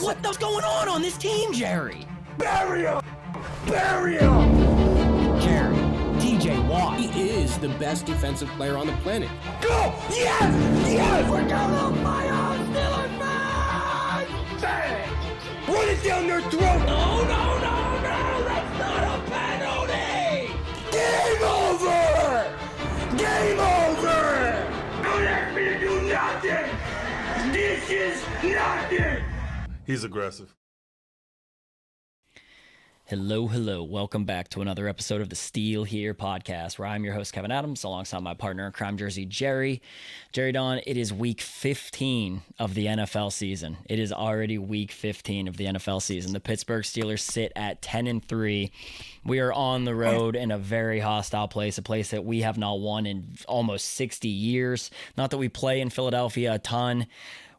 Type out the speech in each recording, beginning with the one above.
What the going on this team, Jerry? Bury him! Bury him! Jerry, TJ Watt. He is the best defensive player on the planet. Go! Yes! Yes! We're going to fire! Steelers fans! Bang! Run it down their throat! No! That's not a penalty! Game over! Game over! Don't ask me to do nothing! This is nothing! He's aggressive. Hello. Welcome back to another episode of the Steel Here podcast, where I'm your host, Kevin Adams, alongside my partner in crime, Jersey Jerry. Jerry Don, it is week 15 of the NFL season. It is already week 15 of the NFL season. The Pittsburgh Steelers sit at 10-3. We are on the road in a very hostile place, a place that we have not won in almost 60 years. Not that we play in Philadelphia a ton.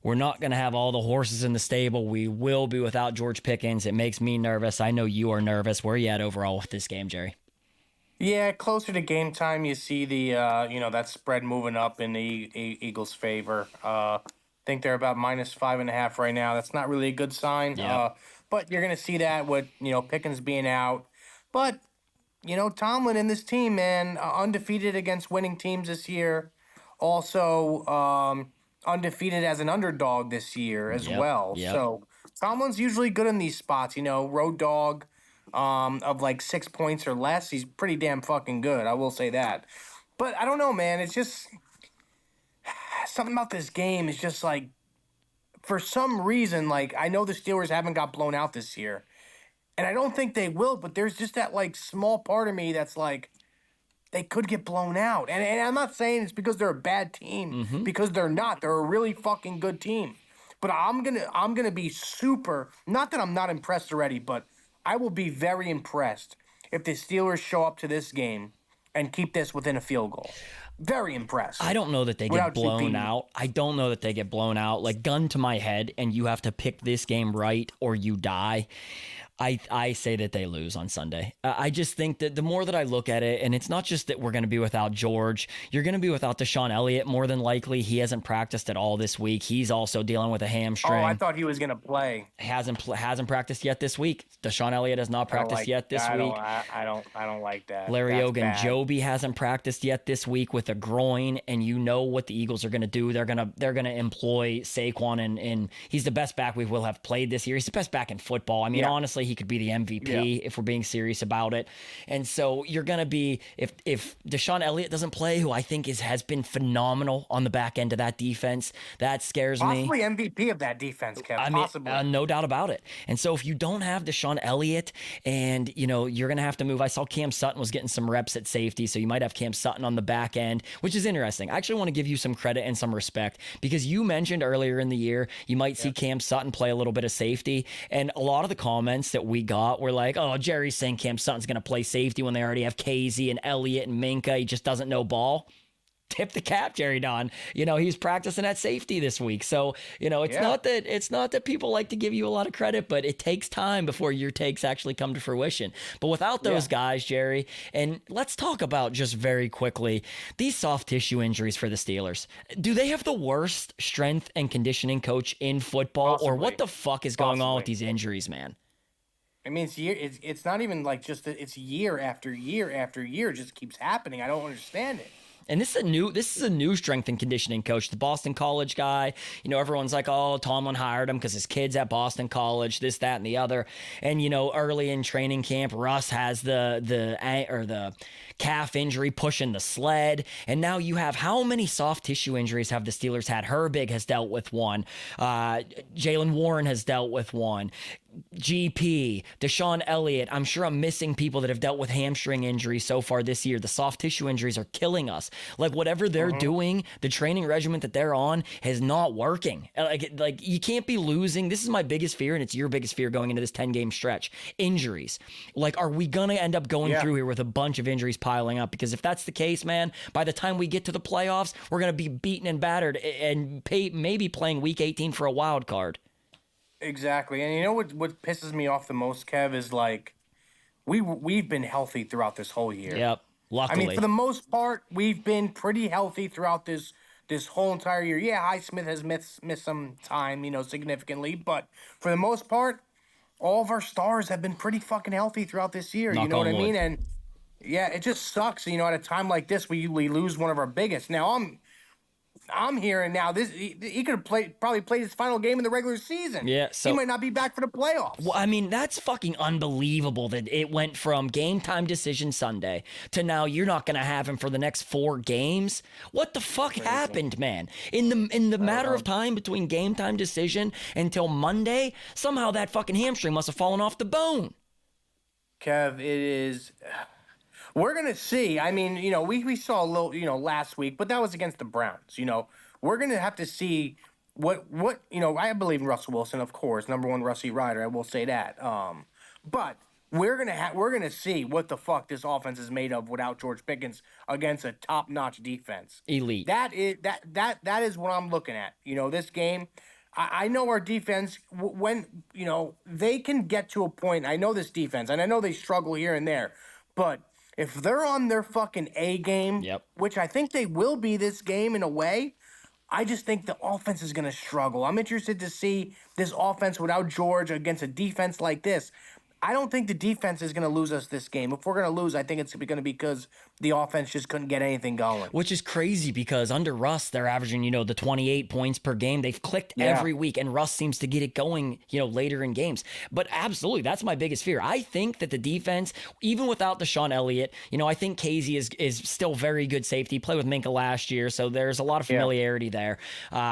We're not going to have all the horses in the stable. We will be without George Pickens. It makes me nervous. I know you are nervous. Where are you at overall with this game, Jerry? Yeah, closer to game time, you see the that spread moving up in the Eagles' favor. I think they're about -5.5 right now. That's not really a good sign. Yeah. But you're going to see that with Pickens being out. But Tomlin and this team, man, undefeated against winning teams this year. Also, undefeated as an underdog this year as well. Yep. So Tomlin's usually good in these spots. Road dog of like 6 points or less. He's pretty damn fucking good. I will say that. But I don't know, man. It's just something about this game is just like, for some reason, like, I know the Steelers haven't got blown out this year, and I don't think they will, but there's just that like small part of me that's like, they could get blown out. And I'm not saying it's because they're a bad team, because they're not. They're a really fucking good team. But I'm gonna be super, not that I'm not impressed already, but I will be very impressed if the Steelers show up to this game and keep this within a field goal. Very impressed. I don't know that they get blown out. I don't know that they get blown out. Like, gun to my head, and you have to pick this game right or you die. I say that they lose on Sunday. I just think that the more that I look at it, and it's not just that we're going to be without George, you're going to be without DeShon Elliott more than likely. He hasn't practiced at all this week. He's also dealing with a hamstring. Oh, I thought he was going to play. Hasn't practiced yet this week. DeShon Elliott has not practiced yet this week. I don't like that. Larry That's Ogunjobi bad. hasn't practiced yet this week with a groin, and you know what the Eagles are going to do. They're gonna employ Saquon, and he's the best back we will have played this year. He's the best back in football. I mean, honestly, he could be the MVP if we're being serious about it. And so you're going to be, if DeShon Elliott doesn't play, who I think has been phenomenal on the back end of that defense, that scares me. Possibly MVP of that defense, Kevin. Possibly. No doubt about it. And so if you don't have DeShon Elliott, and you're going to have to move. I saw Cam Sutton was getting some reps at safety, so you might have Cam Sutton on the back end, which is interesting. I actually want to give you some credit and some respect, because you mentioned earlier in the year you might see Cam Sutton play a little bit of safety, and a lot of the comments that we got were like, oh, Jerry's saying Cam Sutton's going to play safety when they already have Casey and Elliott and Minka. He just doesn't know ball. Tip the cap, Jerry Don. He's practicing at safety this week. So, it's not that people like to give you a lot of credit, but it takes time before your takes actually come to fruition. But without those guys, Jerry, and let's talk about just very quickly these soft tissue injuries for the Steelers. Do they have the worst strength and conditioning coach in football? Possibly. Or what the fuck is going on with these injuries, man? I mean, it's not even like just that. It's year after year after year. It just keeps happening. I don't understand it. And this is a new strength and conditioning coach, the Boston College guy. Everyone's like, oh, Tomlin hired him because his kid's at Boston College, this, that, and the other. And early in training camp, Russ has the calf injury pushing the sled. And now you have, how many soft tissue injuries have the Steelers had? Herbig has dealt with one. Jaylen Warren has dealt with one. GP, DeShon Elliott. I'm sure I'm missing people that have dealt with hamstring injuries so far this year. The soft tissue injuries are killing us. Like, whatever they're doing, the training regimen that they're on is not working. Like you can't be losing. This is my biggest fear, and it's your biggest fear going into this 10-game stretch. Injuries. Like, are we going to end up going through here with a bunch of injuries piling up? Because if that's the case, man, by the time we get to the playoffs, we're going to be beaten and battered and maybe playing week 18 for a wild card. Exactly. And you know what pisses me off the most, Kev, is like we've been healthy throughout this whole year. Yep. Luckily. I mean, for the most part, we've been pretty healthy throughout this this whole entire year. Yeah, Highsmith has missed some time, significantly, but for the most part, all of our stars have been pretty fucking healthy throughout this year. You Knock know what on I mean? wood. And yeah, it just sucks. At a time like this, we lose one of our biggest. Now I'm hearing now this he could have probably played his final game in the regular season. Yeah, he so- might not be back for the playoffs. Well, I mean, that's fucking unbelievable that it went from game time decision Sunday to now you're not going to have him for the next 4 games. What the fuck happened, man? In the matter of time between game time decision until Monday, somehow that fucking hamstring must have fallen off the bone. Kev, it is. We're gonna see. I mean, we saw a little, last week, but that was against the Browns. We're gonna have to see what I believe in Russell Wilson, of course, number one Rusty Rider. I will say that. But we're gonna see what the fuck this offense is made of without George Pickens against a top notch defense. Elite. That is what I'm looking at. This game. I know our defense, when, they can get to a point. I know this defense, and I know they struggle here and there, but if they're on their fucking A game, Yep. which I think they will be this game in a way, I just think the offense is going to struggle. I'm interested to see this offense without George against a defense like this. I don't think the defense is going to lose us this game. If we're going to lose, I think it's going to be because the offense just couldn't get anything going. Which is crazy because under Russ, they're averaging, the 28 points per game. They've clicked every week, and Russ seems to get it going, later in games. But absolutely, that's my biggest fear. I think that the defense, even without Deshaun Elliott, I think Casey is still very good safety. He played with Minka last year, so there's a lot of familiarity there.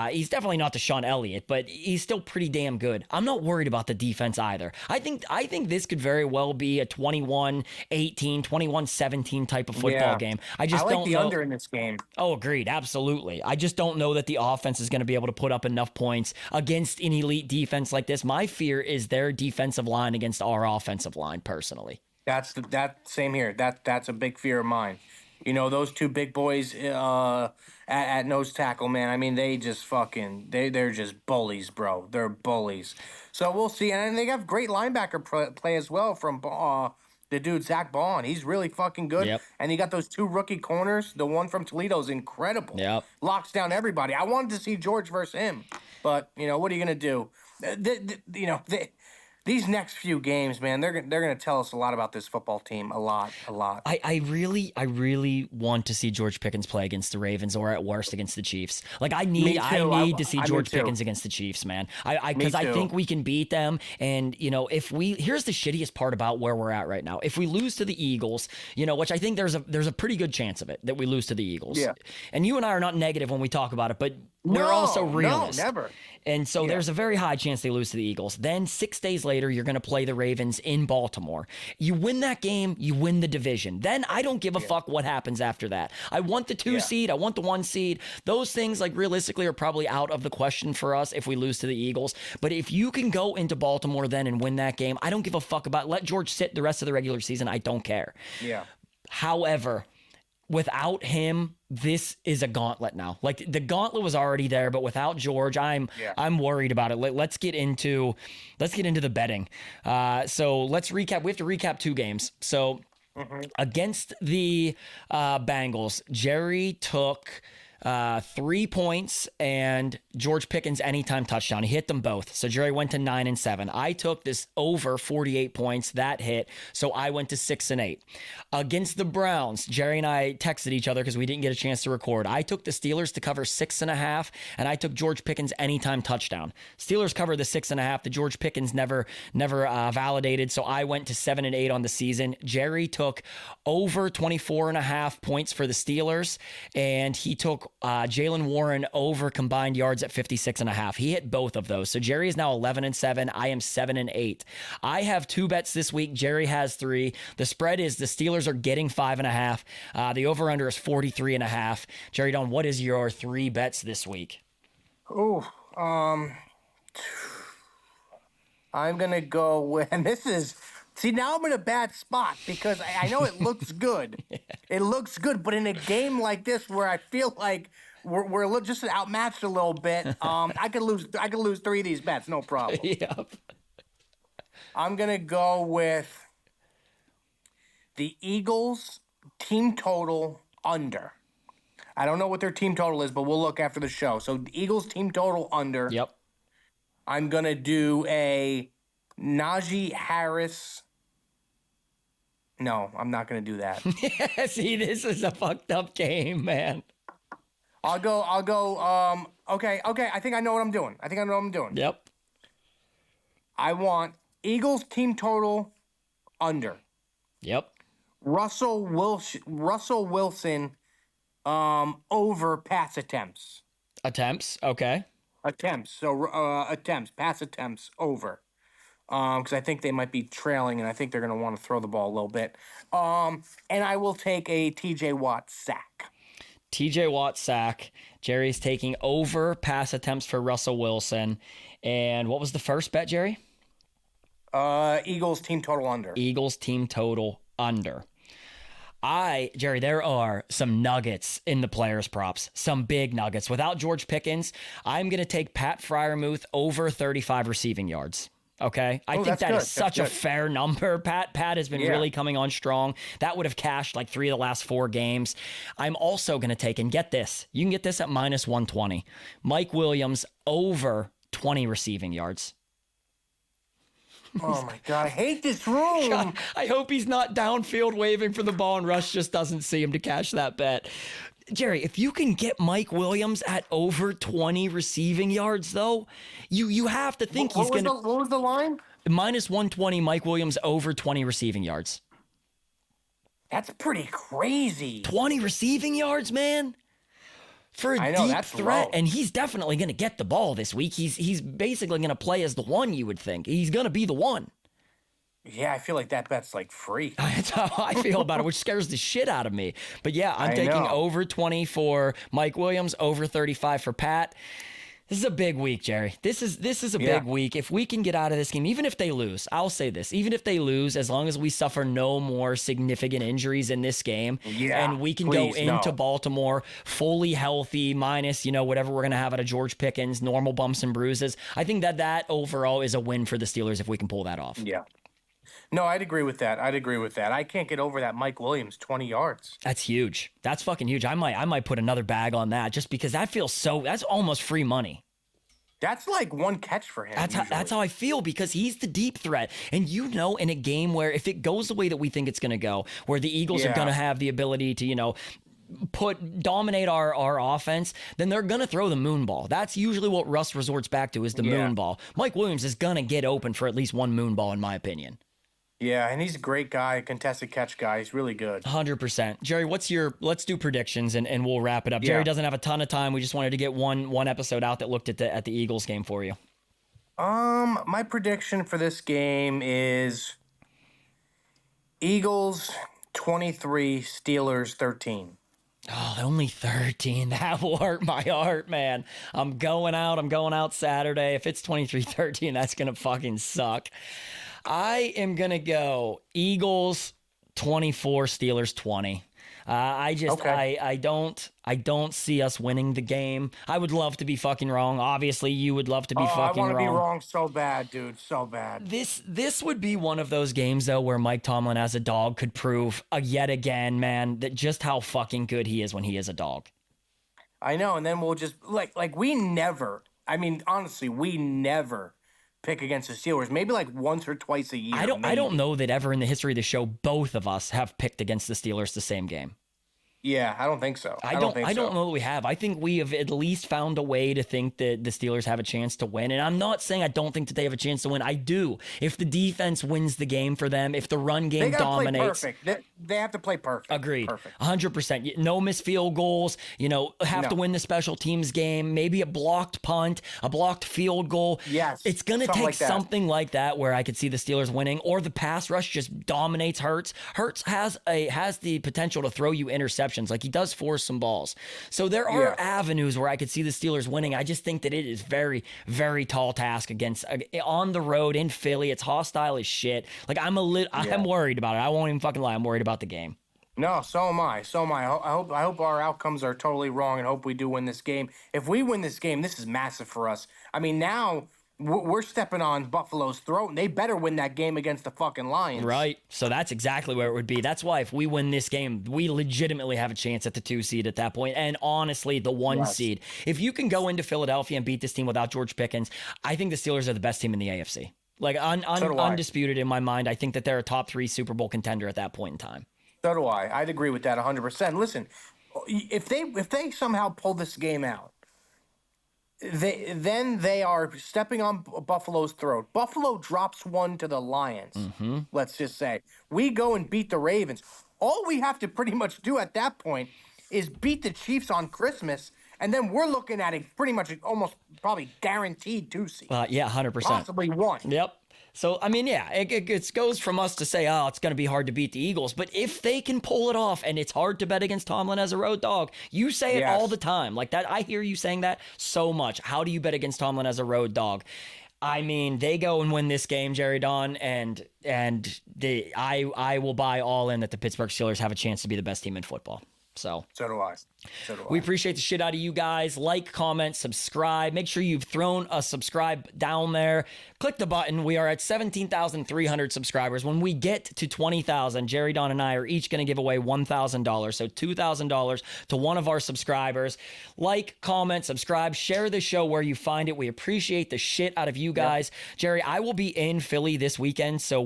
He's definitely not Deshaun Elliott, but he's still pretty damn good. I'm not worried about the defense either. I think this could very well be a 21-18, 21-17 type of football game. I just like don't the know. under in this game. Oh, agreed. Absolutely. I just don't know that the offense is going to be able to put up enough points against an elite defense like this. My fear is their defensive line against our offensive line, personally. That same here. That's a big fear of mine. Those two big boys at nose tackle, man. I mean, they just they're just bullies, bro. They're bullies. So we'll see. And they have great linebacker play as well from the dude Zach Bond. He's really fucking good. Yep. And you got those 2 rookie corners. The one from Toledo's incredible. Yep. Locks down everybody. I wanted to see George versus him, but what are you gonna do? These next few games, man, they're gonna tell us a lot about this football team. A lot. I really want to see George Pickens play against the Ravens or at worst against the Chiefs. Like I need to see George Pickens against the Chiefs, man. Because I think we can beat them. And here's the shittiest part about where we're at right now. If we lose to the Eagles, which I think there's a pretty good chance of it that we lose to the Eagles. Yeah. And you and I are not negative when we talk about it, but we're also realists. No, never. And so there's a very high chance they lose to the Eagles. Then 6 days later, you're going to play the Ravens in Baltimore. You win that game, you win the division. Then I don't give a fuck what happens after that. I want the 2 seed. I want the 1 seed. Those things, like realistically, are probably out of the question for us if we lose to the Eagles. But if you can go into Baltimore then and win that game, I don't give a fuck about let George sit the rest of the regular season. I don't care. Yeah. However, without him, this is a gauntlet now. Like the gauntlet was already there, but without George, I'm worried about it. Let's get into the betting. So let's recap. We have to recap 2 games. So against the Bengals, Jerry took 3 points and George Pickens anytime touchdown. He hit them both. So Jerry went to 9-7. I took this over 48 points. That hit. So I went to 6-8. Against the Browns, Jerry and I texted each other because we didn't get a chance to record. I took the Steelers to cover 6.5, and I took George Pickens anytime touchdown. Steelers covered the 6.5. The George Pickens never validated. So I went to 7-8 on the season. Jerry took over 24.5 points for the Steelers, and he took Jaylen Warren over combined yards at 56.5. He hit both of those. So Jerry is now 11-7. I am 7-8. I have 2 bets this week. Jerry has 3. The spread is the Steelers are getting 5.5. The over-under is 43.5. Jerry Don, what is your 3 bets this week? I'm gonna go with, and this is, see, now I'm in a bad spot because I know it looks good. It looks good, but in a game like this where I feel like we're just outmatched a little bit, I could lose 3 of these bets, no problem. Yep. I'm gonna go with the Eagles team total under. I don't know what their team total is, but we'll look after the show. So the Eagles team total under. Yep. I'm going to do a Najee Harris. No, I'm not going to do that. See, this is a fucked up game, man. I'll go, okay. I think I know what I'm doing. Yep. I want Eagles team total under. Yep. Russell Wilson over pass attempts. Attempts. Okay. Pass attempts over. Because I think they might be trailing, and I think they're going to want to throw the ball a little bit. And I will take a T.J. Watt sack. TJ Watt sack. Jerry's taking over pass attempts for Russell Wilson. And what was the first bet, Jerry? Eagles team total under. Eagles team total under. Jerry, there are some nuggets in the players' props, some big nuggets. Without George Pickens, I'm going to take Pat Freiermuth over 35 receiving yards. Okay. I think that is such a fair number. Pat has been really coming on strong. That would have cashed like 3 of the last 4 games. I'm also going to take, and get this, you can get this at minus 120. Mike Williams over 20 receiving yards. Oh my God, I hate this room. God, I hope he's not downfield waving for the ball and Russ just doesn't see him to cash that bet. Jerry, if you can get Mike Williams at over 20 receiving yards, though, you have to think he's going to... What was the line? Minus 120, Mike Williams over 20 receiving yards. That's pretty crazy. 20 receiving yards, man? For a deep threat, and he's definitely going to get the ball this week. He's basically going to play as the one, you would think. He's going to be the one. Yeah, I feel like that bet's like free. That's how I feel about it, which scares the shit out of me. But yeah, I'm taking over 20 for Mike Williams, over 35 for Pat. This is a big week, Jerry. This is a big week. If we can get out of this game, even if they lose, I'll say this, even if they lose, as long as we suffer no more significant injuries in this game, and we can go into Baltimore fully healthy, minus, whatever we're going to have out of George Pickens, normal bumps and bruises, I think that overall is a win for the Steelers if we can pull that off. Yeah. No, I'd agree with that. I can't get over that Mike Williams 20 yards. That's huge. That's fucking huge. I might put another bag on that just because that feels that's almost free money. That's like one catch for him. That's how I feel, because he's the deep threat. And in a game where if it goes the way that we think it's going to go, where the Eagles are going to have the ability to, dominate our offense, then they're going to throw the moon ball. That's usually what Russ resorts back to, is the moon ball. Mike Williams is going to get open for at least one moon ball, in my opinion. Yeah, and he's a great guy, contested catch guy. He's really good. 100%. Jerry, let's do predictions and we'll wrap it up. Jerry doesn't have a ton of time. We just wanted to get one episode out that looked at the Eagles game for you. My prediction for this game is Eagles 23, Steelers 13. Oh, only 13. That will hurt my heart, man. I'm going out Saturday. If it's 23-13, that's going to fucking suck. I am going to go Eagles 24, Steelers 20. I don't see us winning the game. I would love to be fucking wrong. Obviously, you would love to be fucking wrong. I want to be wrong so bad, dude. So bad. This would be one of those games, though, where Mike Tomlin as a dog could prove yet again, man, that just how fucking good he is when he is a dog. I know, and then we'll just we never pick against the Steelers. Maybe like once or twice a year. I don't know that ever in the history of the show both of us have picked against the Steelers the same game. Yeah, I don't think so. I don't know that we have. I think we have at least found a way to think that the Steelers have a chance to win. And I'm not saying I don't think that they have a chance to win. I do. If the defense wins the game for them, if the run game dominates. Play perfect. They have to play perfect. Agreed. Perfect. 100%. No missed field goals. Have to win the special teams game. Maybe a blocked punt, a blocked field goal. Yes. It's going to take something like that where I could see the Steelers winning, or the pass rush just dominates Hurts. Hurts has the potential to throw you interceptions. Like, he does force some balls. So there are avenues where I could see the Steelers winning. I just think that it is very, very tall task against on the road in Philly. It's hostile as shit. Like, I'm worried about it. I won't even fucking lie. I'm worried about the game. No, so am I. I hope our outcomes are totally wrong, and hope we do win this game. If we win this game, this is massive for us. I mean, now we're stepping on Buffalo's throat, and they better win that game against the fucking Lions. Right. So that's exactly where it would be. That's why if we win this game, we legitimately have a chance at the 2 seed at that point. And honestly, the 1 seed. If you can go into Philadelphia and beat this team without George Pickens, I think the Steelers are the best team in the AFC. Like undisputed in my mind. I think that they're a top 3 Super Bowl contender at that point in time. So do I. I'd agree with that 100%. Listen, if they somehow pull this game out, they are stepping on Buffalo's throat. Buffalo drops one to the Lions. Let's just say we go and beat the Ravens. All we have to pretty much do at that point is beat the Chiefs on Christmas, and then we're looking at a pretty much almost probably guaranteed 2 seed. Yeah, 100%. Possibly 1. Yep. So, I mean, yeah, it goes from us to say, oh, it's going to be hard to beat the Eagles. But if they can pull it off, and it's hard to bet against Tomlin as a road dog, you say it all the time. Like that, I hear you saying that so much. How do you bet against Tomlin as a road dog? I mean, they go and win this game, Jerry Don, and I will buy all in that the Pittsburgh Steelers have a chance to be the best team in football. So do I. We appreciate the shit out of you guys. Like, comment, subscribe. Make sure you've thrown a subscribe down there. Click the button. We are at 17,300 subscribers. When we get to 20,000, Jerry, Don, and I are each going to give away $1,000. So $2,000 to one of our subscribers. Like, comment, subscribe, share the show where you find it. We appreciate the shit out of you guys. Yep. Jerry, I will be in Philly this weekend. So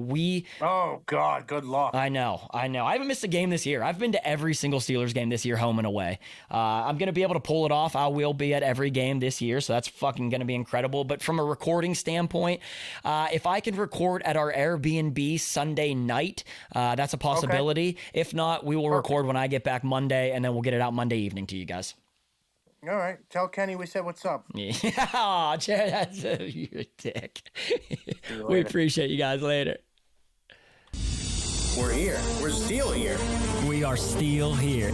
Oh, God. Good luck. I know. I haven't missed a game this year. I've been to every single Steelers game this year, home and away. I'm going to be able to pull it off. I will be at every game this year, so that's fucking going to be incredible. But from a recording standpoint, if I can record at our Airbnb Sunday night, that's a possibility. Okay. If not, we will record when I get back Monday, and then we'll get it out Monday evening to you guys. All right. Tell Kenny we said what's up. Yeah, Jared, you're a dick. We appreciate you guys. Later. We're here. We're still here. We are still here.